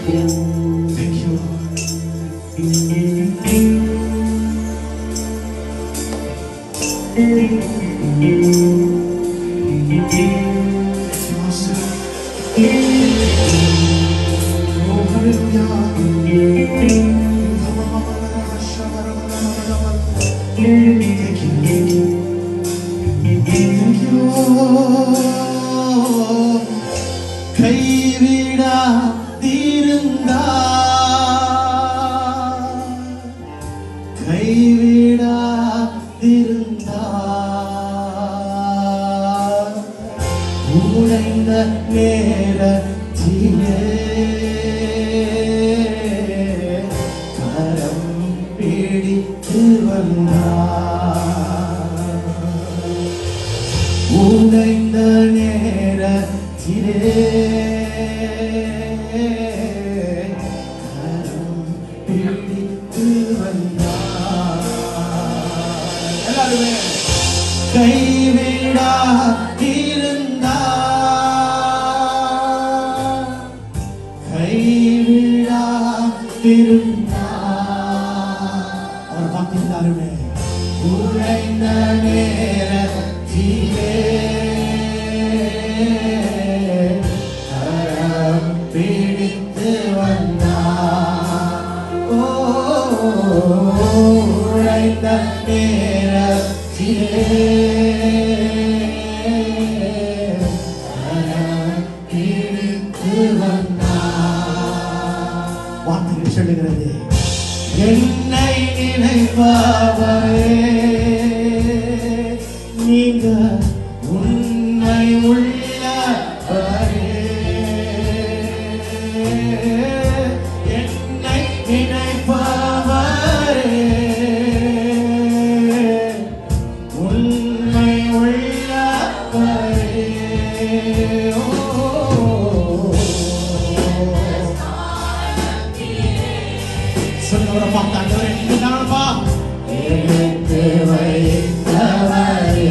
Thank you, Lord. Oh, hallelujah. Thank you. Thank you, Lord. உடைந்த நேரத்திலே கரம் பிடித்து வந்தார். உடைந்த நேரத்திலே கரம் பிடித்து வந்தார். எல்லாருமே கைவிடா அவர் பார்த்திருந்தாருமே உழைந்த நேரத்திலே கரம் பிடித்து வந்தார். உழைந்த நேரத்திலே கரம் பிடித்து வந்தார். வார்த்தைகள் சொல்லுகிறது, என்னை நினைப்பவரே நீங்க உண்மை உள்ளவரே. என்னை நினைப்பவரே உண்மை உள்ளவரே. சொல்லுவரை பார்த்தாண்டவரே நீங்க தானப்பா எனக்கு வைத்தவரே.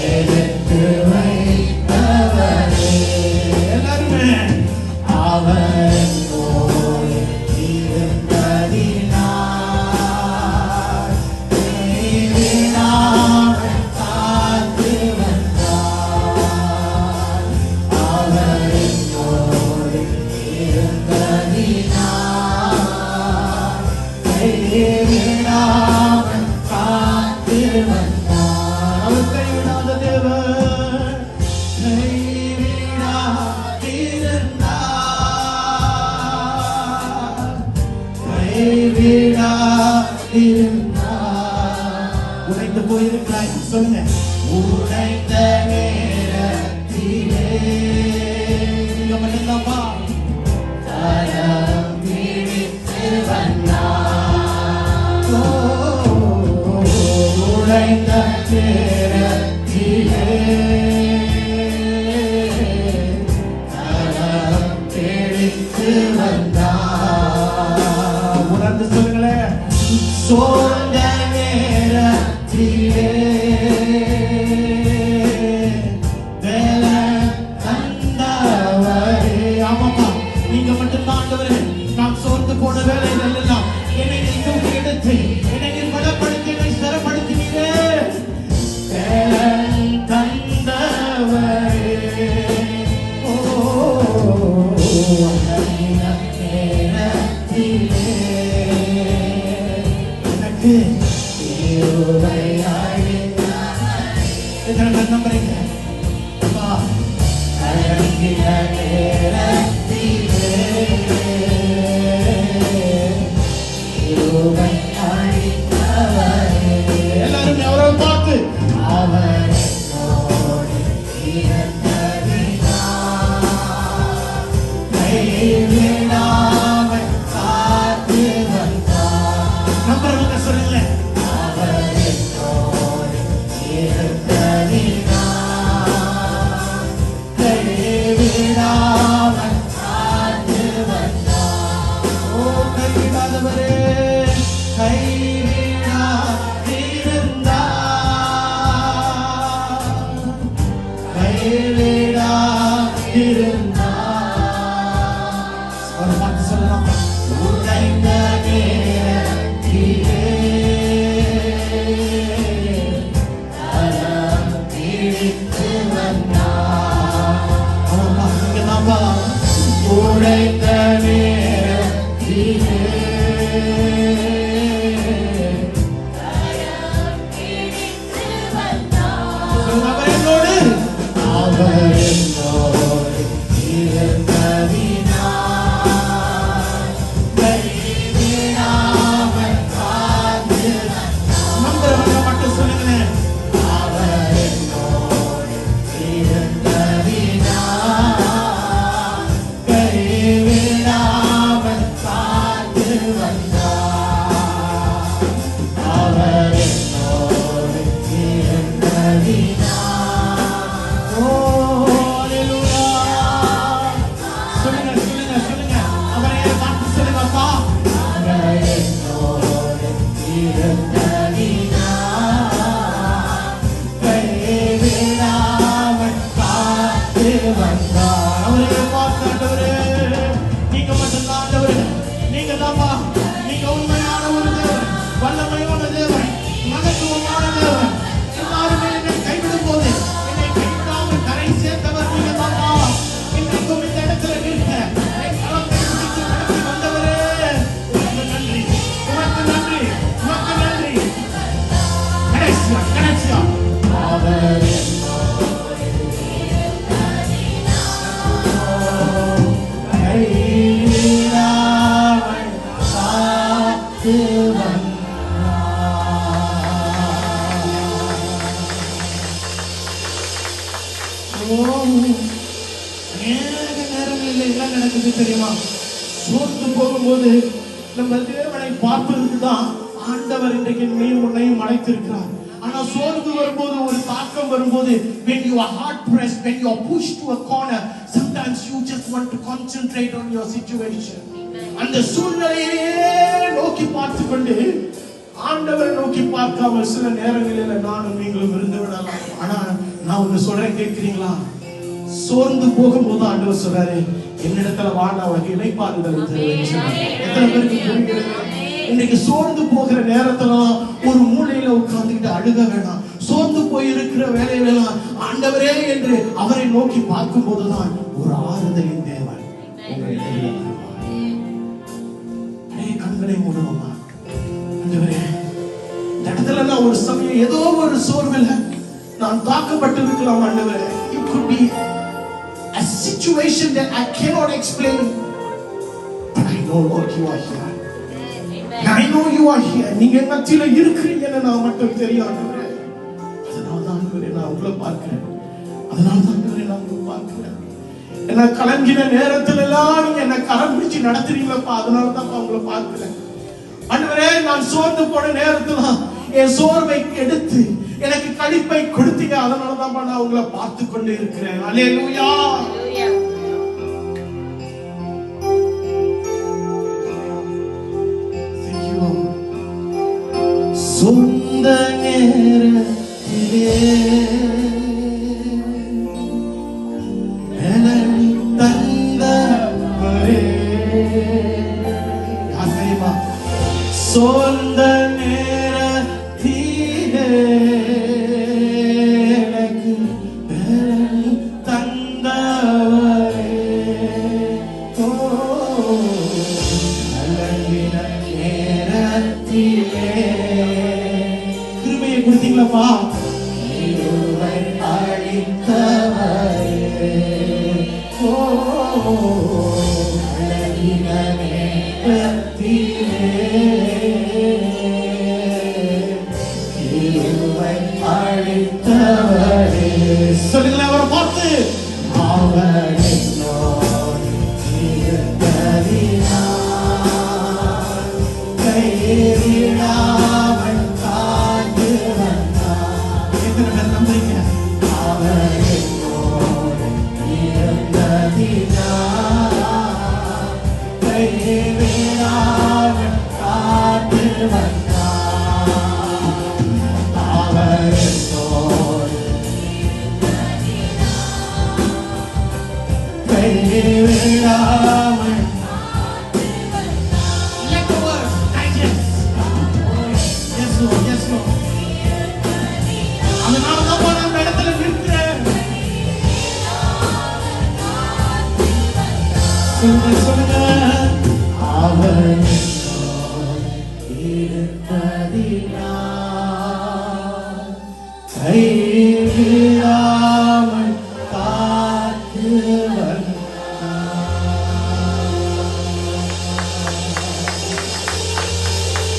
எனக்கு வைத்தவரே. எல்லாருமே அவனோடு இருந்ததினால் கைவிடாமல் காத்து வந்தார். அவனோடு இருந்ததினால் கைவிடாமல் காத்து வந்தார். அவர் கைவிடாத தேவன், உடைந்து போயிருக்கிறாய் சொல்லுங்க. உடைந்த நேரத்திலே நீங்க மட்டும்தான்ப்பா கரம் பிடித்து வந்தார். உடைந்த நேரத்திலே கரம் பிடித்து வந்தார். உணர்ந்து சொல்லுங்களேன். சோர்ந்த நேரத்திலே வேலன் தந்தவரே. ஆமாப்பா நீங்க மட்டும்தான் ஆண்டவரே. நான் சோர்ந்து போன வேலைகள் எல்லாம் என்னை தூக்கி எடுத்து என்னை பலப்படுத்தி என்னை ஸ்திரப்படுத்தினீரே. வேலன் தந்தவரே. ஓ நம்புறீங்க எல்லாரும் அவரை பார்த்து அவர் கைவிடாமல் காத்து வந்தார். நம்புறவங்க சொல்லுங்க. கைவிடாதவரே கைவிடாதிருந்தார். கடைசியா கடைசியா அவர் என்ன நடக்குது தெரியுமா? சோர்ந்து போகும்போது நம்ம தேவனை பார்ப்பதற்கு தான் ஆண்டவர் இன்றைக்கு நீயும் உன்னையும் அழைத்திருக்கிறார். ஆனா சோர்ந்து வரும்போது, ஒரு தாக்கம் வரும்போது, when you are hard pressed, when you are pushed to a corner, sometimes you just want to concentrate on your situation. அந்த சூழ்நிலையே நோக்கி பார்த்து கொண்டு ஆண்டவரை நோக்கி பார்க்காம சில நேரங்களில் நானும் நீங்களும் இருந்து விடலாம். ஆனா நான் ஒண்ணு சொல்றேன், கேட்கிறீங்களா? சோர்ந்து போகும்போது ஆண்டவர் சொல்றாரு, என்னிடத்துல வாழ உனக்கு இளைப்பாறுதல் எத்தனை பேருக்கு புரிகிறது? இன்னைக்கு சோர்ந்து போகிற நேரத்துல ஒரு மூலையில உட்கார்ந்துக்கிட்டு அழுக வேணாம். சோர்ந்து போய் இருக்கிற வேலையில ஆண்டவரே என்று அவரை நோக்கி பார்க்கும் போதுதான் ஒரு ஆறுதலின் தேவன் கண்களை மூடுவோமா? ஆண்டவரே, இந்த இடத்துல நான் ஒரு சமயம் ஏதோ ஒரு சோர்வில் நான் தாக்கப்பட்டிருக்கலாம். ஆண்டவரே, it could be a situation that I cannot explain, but I know Lord you are here. I know you are here. நீங்க மத்தியில இருக்கிறீங்கன்னு நான் மட்டும் தெரியும் ஆண்டவரே. அதனாலதான் ஆண்டவரே நான் உங்களை பார்க்கிறேன். அதனாலதான் ஆண்டவரே நான் உங்களை பார்க்கிறேன். என்ன கலங்கின நேரத்துல எல்லாம் நீங்க என்ன கரம் பிடிச்சு நடத்துறீங்களப்பா. அதனாலதான் உங்களை பார்க்கிறேன் ஆண்டவரே. நான் சோர்ந்து போன நேரத்துல என் சோர்வை எடுத்து எனக்கு கழிப்பை கொடுத்தீங்க. அதனாலதான் நான் உங்களை பார்த்து கொண்டு இருக்கிறேன். அல்லேலூயா. சொந்த நேரத்திலே தந்தவரே, யார் தெரியுமா? சொந்த நேரத்திலே எனக்கு தந்தவரே, நேரத்திலே கிருபையை கொடுத்தீங்களப்பா. அழித்தவரே, அழித்தவரே. சொல்லுங்களேன் அவரை பார்த்து. அவரை கைவிடாமல் காத்து வந்தார். எத்தனை பேர் நம்புறீங்க? அவரை கைவிடாமல் காத்து வந்தார். அவரை கைவிடாமல் சொல்லுங்க. அவன் இருப்பதினால் கைவிடா